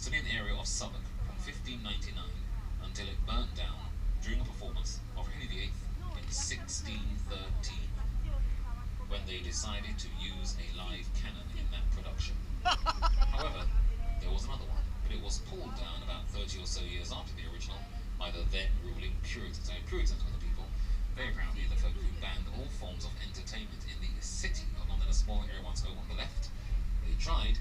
Bostonian area of Southwark from 1599 until it burnt down during a performance of Henry VIII in 1613, when they decided to use a live cannon in that production. However, there was another one, but it was pulled down about 30 or so years after the original by the then ruling Puritans. Now, Puritans were the people, very proudly, the folk who banned all forms of entertainment in the city of London, a small area once over on the left. They tried to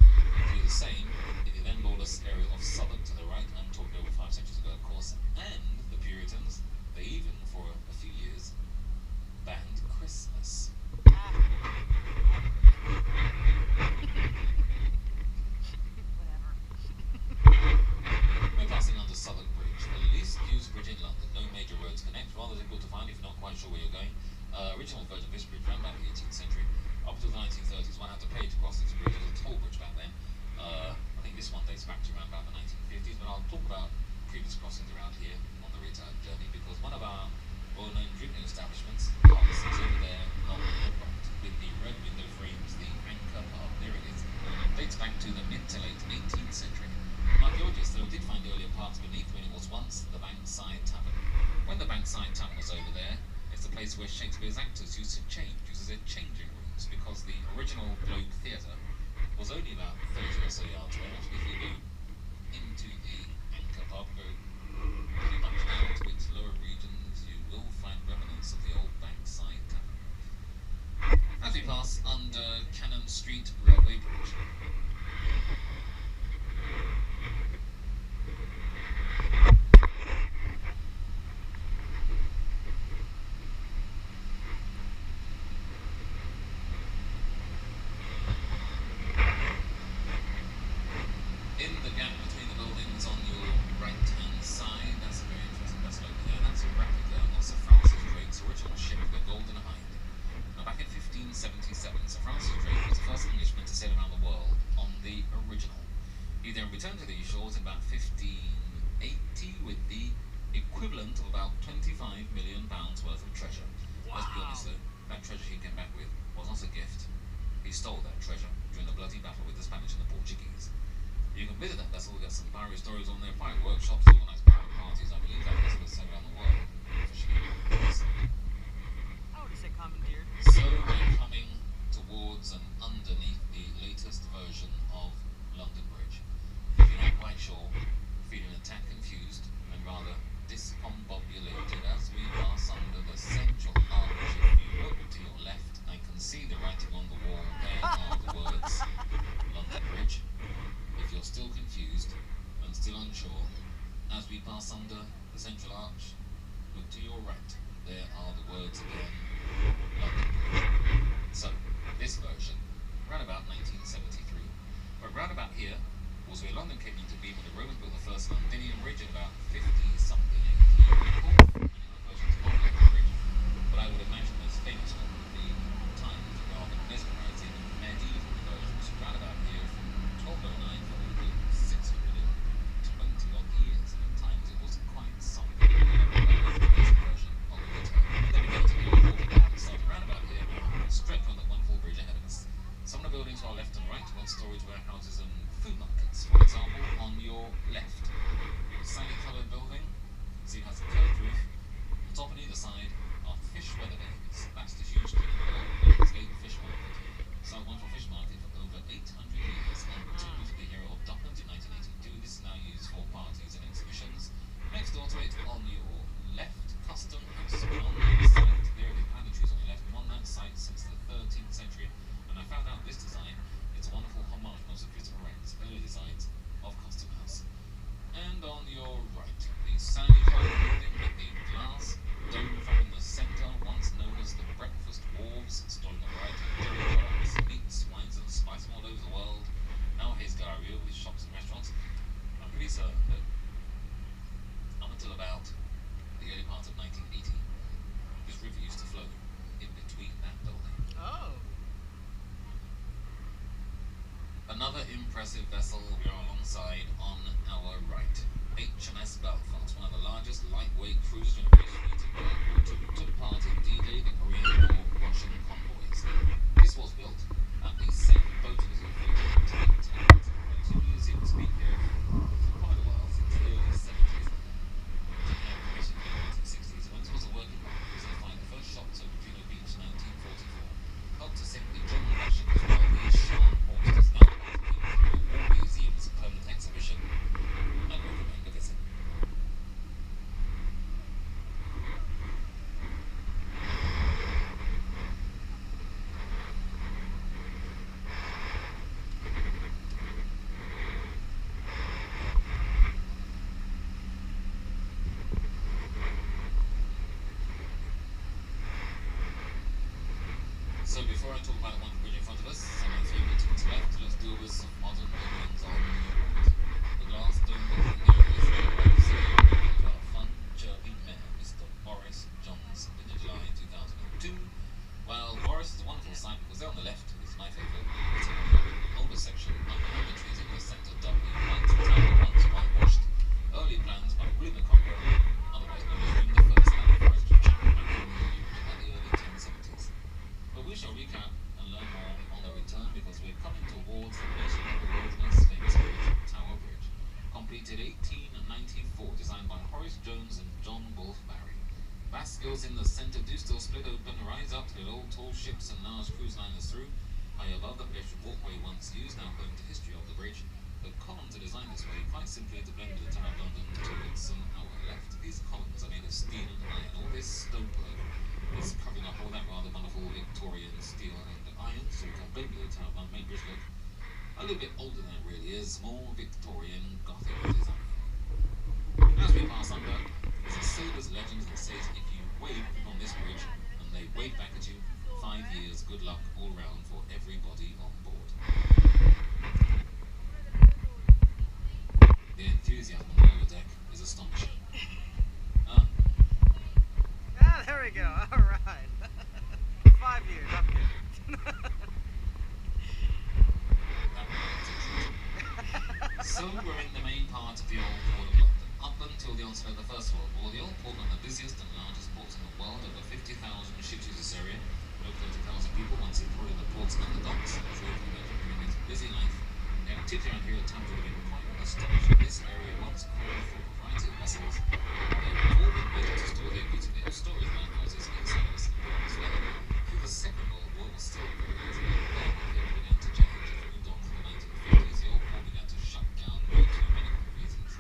do the same in the then lawless area of Southwark to the right. I'm talking over 5 centuries ago, of course. And the Puritans, they even, for a few years, banned Christmas. We're passing under Southwark Bridge, the least used bridge in London. No major roads connect, rather difficult to find if you're not quite sure where you're going. Original version of this bridge ran back in the 18th century. Up to the 1930s, one had to pay to cross this bridge. It was a toll bridge back then. I think this one dates back to around about the 1950s, but I'll talk about previous crossings around here on the return journey, because one of our well-known drinking establishments is over there on the right, with the red window frames, the anchor pub. There it is. It dates back to the mid to late 18th century. Archaeologists, though, did find earlier parts beneath when it was once the Bankside Tavern. When the Bankside Tavern was over there, it's the place where Shakespeare's actors used to change, uses their changing rooms, because the original Globe Theatre was only about 30 or so yards away. Actually, if you go into the anchor pub, go pretty much down to its lower regions, you will find remnants of the old Bankside Tavern. As we pass under Cannon Street Railway Bridge. In the gap between the buildings on your right-hand side, that's a very interesting vessel over there. That's a replica of Sir Francis Drake's original ship, the Golden Hind. Now, back in 1577, Sir Francis Drake was the first Englishman to sail around the world on the original. He then returned to these shores in about 1580 with the equivalent of about £25 million worth of treasure. Wow. Let's be honest though, that treasure he came back with was not a gift. He stole that treasure during the bloody battle with the Spanish and the Portuguese. You can visit that vessel, get some pirate stories on their pirate workshops, organised pirate parties. I believe that vessel is sent around the world. I would have said commandeered. So we're coming towards and underneath the latest version of London Bridge. If you're not quite sure, feeling a tad confused and rather discombobulated as we pass under the central arch, if you look to your left, I can see the writing on the wall. There are the words London Bridge. If you're still confused and still unsure, as we pass under the central arch, look to your right. There are the words again, London Bridge. So, this version ran about 1973. But round about here was where London came into being when the Romans built the first Londinian bridge in about 50-something AD. Versions of London Bridge, but I would imagine most famous one would be times rather mesmerizing medieval versions round about here from 1209 for over 620 odd years, and at times it wasn't quite something. This version of the return. Then we get to the old stuff round about here, straight from the wonderful bridge ahead of us. Some of the buildings to our left and right, one storage warehouses and food markets. For example, on your left, sandy-coloured building, see it has a curved roof. On top and either side are fish weather bays. That's the huge thing below Gate Fish Market. So wonderful fish market for over 800 years, and to the hero of Docklands in 1982. This is now used for parties and exhibitions. Next door to it, on your left, Custom House. On the side, there are the pine trees on your left, and on that site since the 13th century. And I found out this design, it's a wonderful homage of Christopher Wren's early designs of Custom House. And on your right, the sandy coloured building with the glass dome from in the centre, once known as the Breakfast Wharves, storing a variety of dairy products, meats, wines and spices from all over the world. Now here's Galleria with shops and restaurants. I'm pretty certain that up until about the early part of 1980, this river used to flow in between that building. Oh. Another impressive vessel we are alongside on our right. HMS Belfast, one of the largest lightweight cruisers in history to took part in D-Day, the Korean War, Russian convoys. This was built at the same boat museum for 8 museums being here before I talk about the one bridge in front of us, some of the to its left, let's deal with some modern buildings on the glass dome building here is the wife's our fun, chirping mayor, Mr. Boris Johnson, in July 2002. Well, Boris is a wonderful sight because there on the left is my favourite. It's an older section, under the trees in the centre, W. White Tower, once whitewashed. Early plans by William the Conqueror, otherwise known as William the First, and Forest Chapman at the early 1070s. But we shall recap and learn more on the return because we're coming towards the nation of the world's most famous bridge, Tower Bridge. Completed 1894, designed by Horace Jones and John Wolfe Barry. Bascules in the centre do still split open, rise up to old tall ships and large cruise liners through. High above the pedestrian walkway once used, now home to history of the bridge. The columns are designed this way, quite simply to blend with the Tower of London to its our left. These columns are made of steel and iron. All this stonework is covering up all that rather wonderful Victorian steel and iron, so we can blend with the Tower of London, make bridge look a little bit older than it really is, more Victorian Gothic design. As we pass under, there's a sailor's legend that says if you wave on this bridge and they wave back at you, 5 years, good luck all round for everybody on board. The enthusiasm on the lower deck is astonishing. There we go. All right. 5 years. I'm good. So we're in the main part of the old port of London. Up until the onset of the First World War, the old port was the busiest and largest port in the world. Over 50,000 ships use this area. Over 30,000 people once employed in the ports and the docks. During its busy life, the activity around here at times would have been quite astonishing. This area once called for a variety of vessels. They were all been built to store their goods in their storage warehouses inside of the buildings. Through the Second World War, was still very busy. Then it began to change. As we moved on to the 1950s, the old port began to shut down due to medical reasons.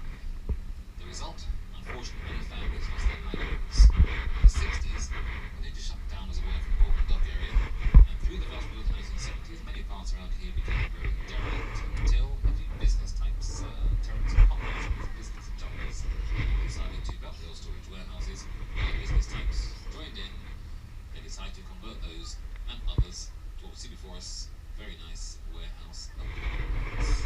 The result, unfortunately, many families lost their livelihoods. In the 60s, they needed to shut down as a way from the open dock area, and through the vast of the 1970s, many parts around here became very derelict until a few business types, terrorists and comrades with business jumpers, decided to build those storage warehouses. Other business types joined in. They decided to convert those and others to what we see before us, very nice warehouse openings.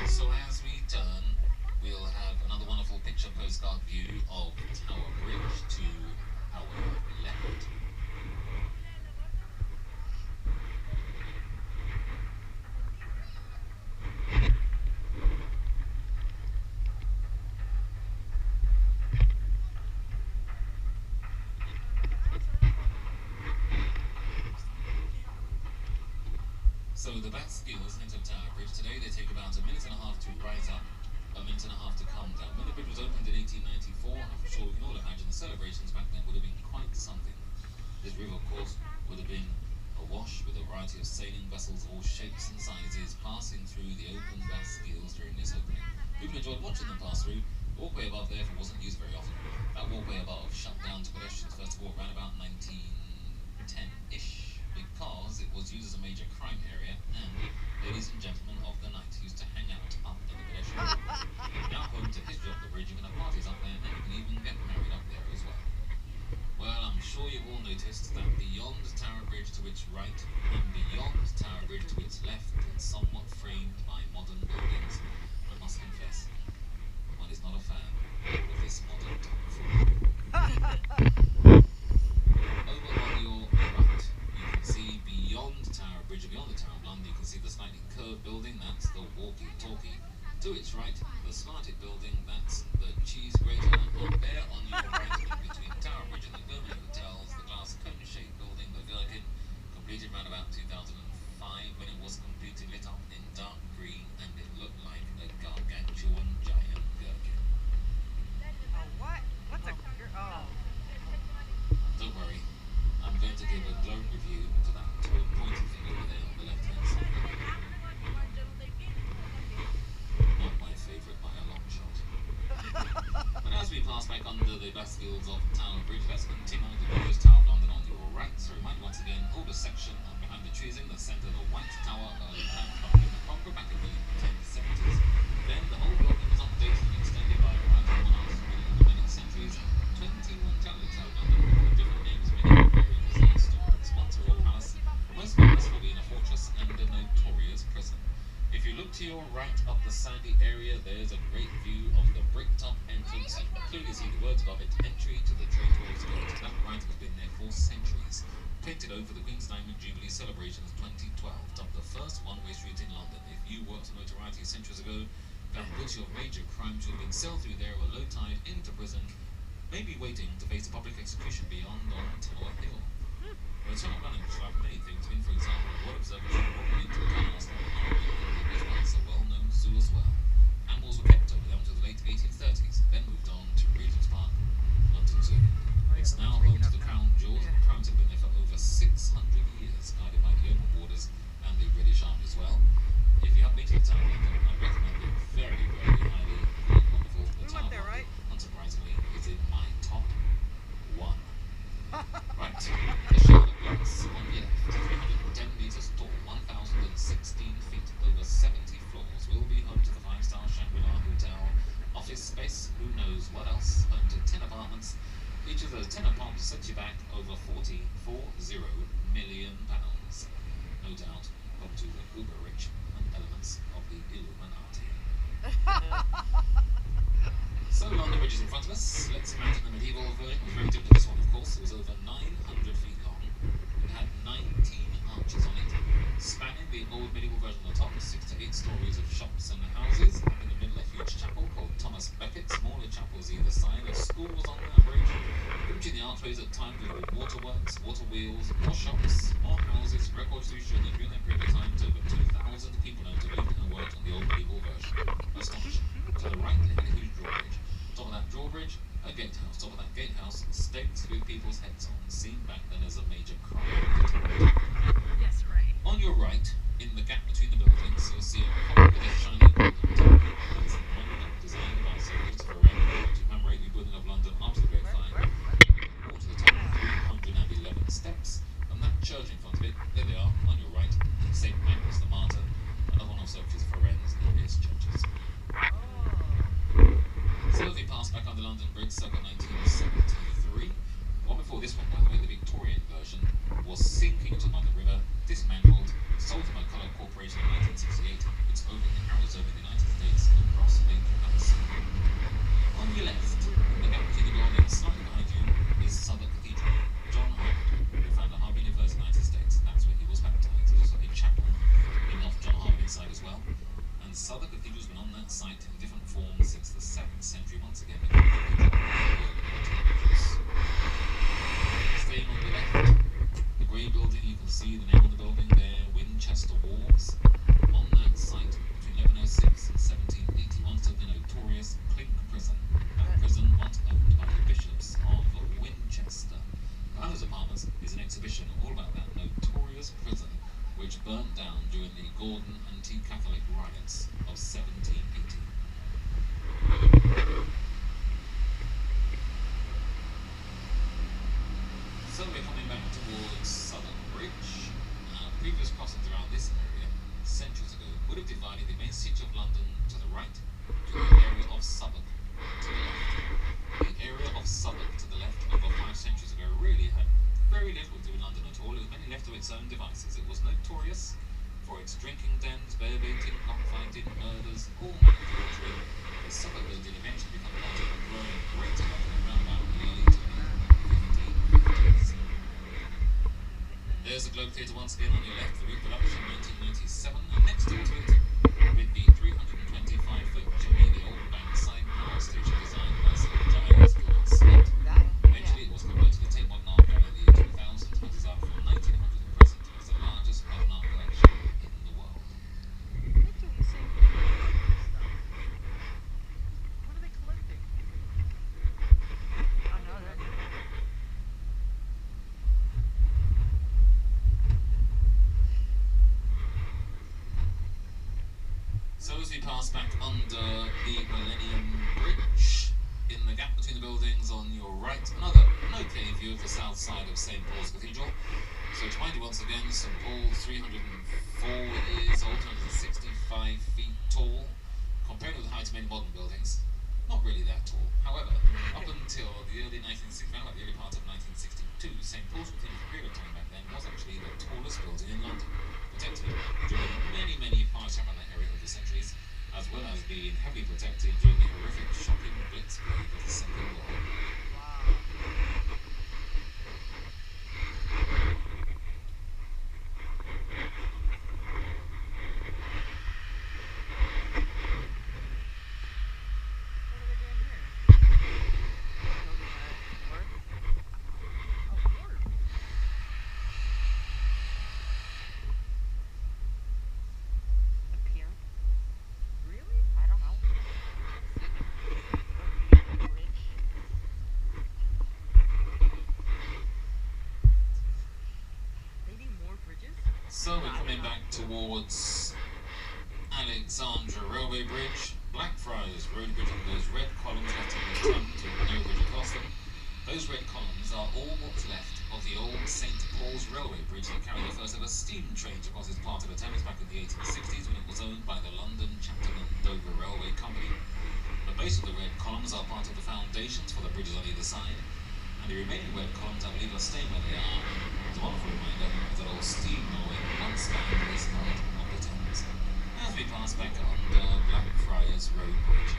So as we turn, we'll have another wonderful picture postcard view of Tower Bridge to our left. So the Bascules enter Tower Bridge today. They take about a minute and a half to rise up, a minute and a half to come down. When the bridge was opened in 1894, I'm sure we can all imagine the celebrations back then would have been quite something. This river, of course, would have been awash with a variety of sailing vessels of all shapes and sizes passing through the open Bascules during this opening. People enjoyed watching them pass through. The walkway above therefore wasn't used very often. That walkway above shut down to pedestrians first of all around about 1910-ish. Because it was used as a major crime area, and ladies and gentlemen of the night used to hang out up in the pedestrian walkway. Now home to history of the bridge, you can have parties up there, and you can even get married up there as well. Well, I'm sure you've all noticed that beyond Tower Bridge to its right, and beyond Tower Bridge to its left, it's somewhat framed by modern buildings. But I must confess, one is not a fan of this modern tomfoolery. Over on your right, see beyond Tower Bridge, beyond the Tower of London, you can see the slightly curved building, that's the walkie-talkie. To its right, the slanted building, that's the cheese grater. And there on your right, in between Tower Bridge and the Gourmet Hotels, the glass cone-shaped building, the Gherkin, completed around about 2005. When it was completed, lit up in dark green, and it looked like a gargantuan giant gherkin. Oh, what? What's a... Oh. Don't worry, I'm going to give a glowing review to that pointy thing over there on the left-hand side. Not my favourite by a long shot. But as we pass back under the Bascules of Tower Bridge, let's continue to the Tower of London on your right. So remind once again, older section behind the trees in the centre, the White Tower, in the conquer back in the 1070s. Then the whole building was updated and extended by a variety of monarchs in the many centuries. 21 galleries out of London, all with different names, many varying bizarre stories. Once a royal palace, most famous for being a fortress and a notorious prison. If you look to your right up the sandy area, there's a great view of the brick-top entrance. You can clearly see the words above it, entry to the Traitor's Gate. That right has been there for centuries. Painted over the Queen's Diamond Jubilee celebrations 2012, dubbed the first one-way street in London. If you worked on notoriety centuries ago, found guilty of major crimes, you've been sailed through there or low tide into prison, maybe waiting to face a public execution beyond on Tower Hill. Well, it's not running for many things. I mean, for example, the Royal Observatory walking into Canals was once a well-known zoo as well. Animals were kept over there until the late 1830s, then moved on to Regent's Park, London Zoo. It's now home to the Crown Jewels, and the Crowns have been there for over 600 years, guided by the open borders and the British Army as well. If you haven't been to the Tower of London, I recommend it very, very highly. Quite wonderful. The Tower of London, unsurprisingly, is in my top one. Right, the Charlotte Glass on the left, 310 metres tall, 1,016 feet, over 70 floors, will be home to the 5-star Shangri-La Hotel. Office space, who knows what else, home to 10 apartments. Each of those 10 apartments sets you back over £40 million. No doubt, home to the uber rich and elements of the Illuminati. So London Bridge is in front of us. Let's imagine the medieval version. It was very different to this one, of course. It was over 900 feet long. It had 19 arches on it, spanning the old medieval version on the top, 6 to 8 stories of shops and houses. In the middle, a huge chapel called Thomas Becket. Smaller chapels either side. A school was on that bridge. Between the archways at times there were waterworks, water wheels, more shops, more houses. Records do show that during that period of time, over 2,000 people owned to lived and worked on the old medieval version. Astonishing. To the right, they had a huge drawbridge. Top of that drawbridge, a gatehouse. Top of that gatehouse, stakes with people's heads on, seen back then as a major crime. Yes, right. On your right, in the gap between the buildings, you'll see a clock with a shiny golden top. That's the monument designed by Sir Christopher Wren to commemorate the building of London after the Great Fire. Walk to the top, 311 steps, and that church in front of it, there they are, on your right, St. Magnus the Martyr, another one of Sir Christopher Wren's earliest churches. So they passed back under London Bridge circa 1973. One before this one, by the way, the Victorian version, was sinking to London River, dismantled, sold to McCulloch Corporation in 1968. It's over in Arizona, the United States, across Lake Hudson. On your left, in the gap between the buildings, slightly behind you, is Southwark Cathedral. John Harvard, who founded Harvard University in the United States, that's where he was baptized. There's also a chapel in off John Harvard inside as well. And Southwark Cathedral's been on that site in different forms since the 7th century, once again. Staying on the left, the grey building, you can see the name of the building there, Winchester Walls. On that site, between 1106 and 1781, stood the notorious Clink Prison. That prison once owned by the bishops of Winchester. Behind those apartments is an exhibition all about that notorious prison, which burnt down during the Gordon anti-Catholic riots of 1780. So we're coming back towards Southern Bridge. Previous crossings around this area, centuries ago, would have divided the main city of London to the right to the area of Southwark to the left. The area of Southwark to the left over 5 centuries ago really had very little to do with London at all. It was mainly left to its own devices. It was notorious for its drinking dens, bear baiting, cockfighting, murders, all manner of torture. The Southwark building eventually became part of a growing greater London around about the early to mid 1550s. There's the Globe Theatre once again on your left, the reproduction 1997, and next door to it, with the 325-foot chimney, the old bankside power station designed by Sir Giles Gilbert Scott. Eventually it was converted to Tate Modern Art Gallery in the year 2000, and is out from 1900 to present as the largest modern art collection in the world. They're doing the same thing. What are they collecting? I know that. So as we pass back under the Millennium Bridge, in the gap between the buildings on your right, another okay view of the south side of St. Paul's Cathedral. So to mind you once again, St Paul's 304 years old, 165 feet tall. Compared with the height of many modern buildings, not really that tall. However, up until the early 1960s, around about the early part of 1962, St Paul's, within a period of time back then, was actually the tallest building in London, protected during many parts around that area over the centuries, as well as being heavily protected during the horrific, shocking blitzkrieg of the Second World War. So we're coming back towards Alexandra Railway Bridge, Blackfriars Road Bridge, and those red columns left in the front to no bridge across them. Those red columns are all what's left of the old St Paul's Railway Bridge that carried the first ever steam trains across its part of the Thames back in the 1860s when it was owned by the London, Chatham and Dover Railway Company. The base of the red columns are part of the foundations for the bridges on either side, and the remaining red columns, I believe, are staying where they are. It's a wonderful reminder of that old steam railway once spanned this part of the Thames. As we pass back under Blackfriars Road Bridge.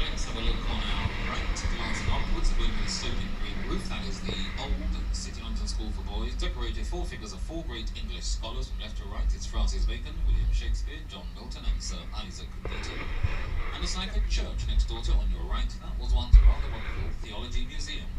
Let's have a look on our right, glancing upwards, a building with a sloping green roof. That is the old City London School for Boys, decorated four figures of four great English scholars from left to right. It's Francis Bacon, William Shakespeare, John Milton and Sir Isaac Newton. And it's like a church next door to on your right. That was once a rather wonderful theology museum.